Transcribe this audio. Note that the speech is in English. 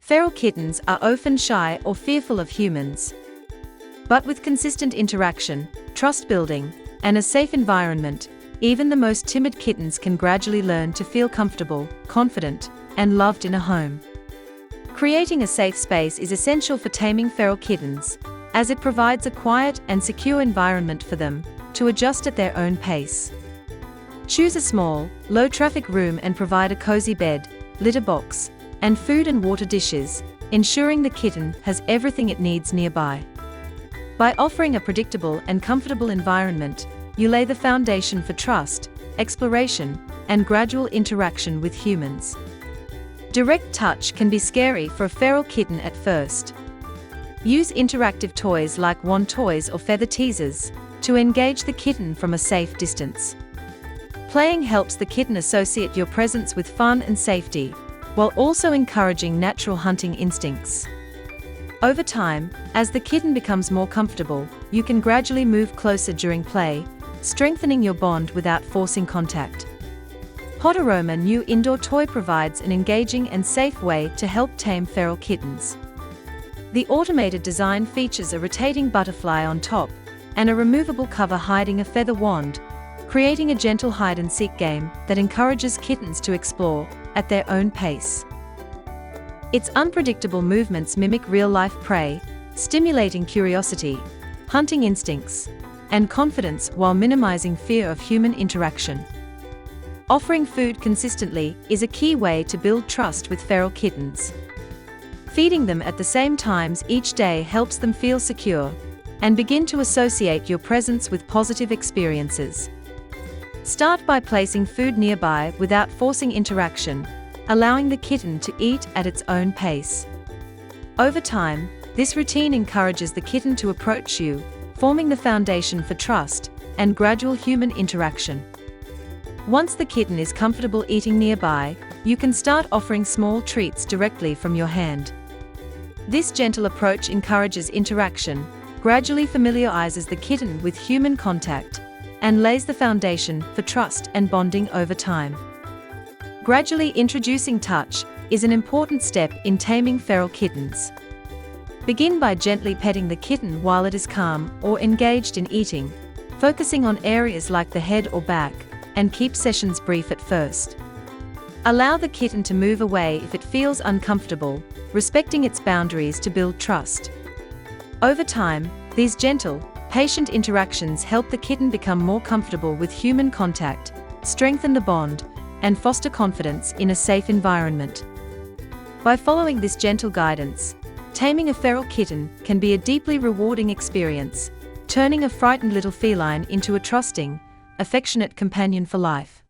Feral kittens are often shy or fearful of humans. But with consistent interaction, trust building, and a safe environment, even the most timid kittens can gradually learn to feel comfortable, confident, and loved in a home. Creating a safe space is essential for taming feral kittens, as it provides a quiet and secure environment for them to adjust at their own pace. Choose a small, low-traffic room and provide a cozy bed, litter box, and food and water dishes, ensuring the kitten has everything it needs nearby. By offering a predictable and comfortable environment, you lay the foundation for trust, exploration, and gradual interaction with humans. Direct touch can be scary for a feral kitten at first. Use interactive toys like wand toys or feather teasers to engage the kitten from a safe distance. Playing helps the kitten associate your presence with fun and safety, while also encouraging natural hunting instincts. Over time, as the kitten becomes more comfortable, you can gradually move closer during play, strengthening your bond without forcing contact. Hot Aroma new indoor toy provides an engaging and safe way to help tame feral kittens. The automated design features a rotating butterfly on top and a removable cover hiding a feather wand, creating a gentle hide-and-seek game that encourages kittens to explore at their own pace. Its unpredictable movements mimic real-life prey, stimulating curiosity, hunting instincts, and confidence while minimizing fear of human interaction. Offering food consistently is a key way to build trust with feral kittens. Feeding them at the same times each day helps them feel secure and begin to associate your presence with positive experiences. Start by placing food nearby without forcing interaction, allowing the kitten to eat at its own pace. Over time, this routine encourages the kitten to approach you, forming the foundation for trust and gradual human interaction. Once the kitten is comfortable eating nearby, you can start offering small treats directly from your hand. This gentle approach encourages interaction, gradually familiarizes the kitten with human contact, and lays the foundation for trust and bonding over time. Gradually introducing touch is an important step in taming feral kittens. Begin by gently petting the kitten while it is calm or engaged in eating, focusing on areas like the head or back, and keep sessions brief at first. Allow the kitten to move away if it feels uncomfortable, respecting its boundaries to build trust. Over time, these gentle, patient interactions help the kitten become more comfortable with human contact, strengthen the bond, and foster confidence in a safe environment. By following this gentle guidance, taming a feral kitten can be a deeply rewarding experience, turning a frightened little feline into a trusting, affectionate companion for life.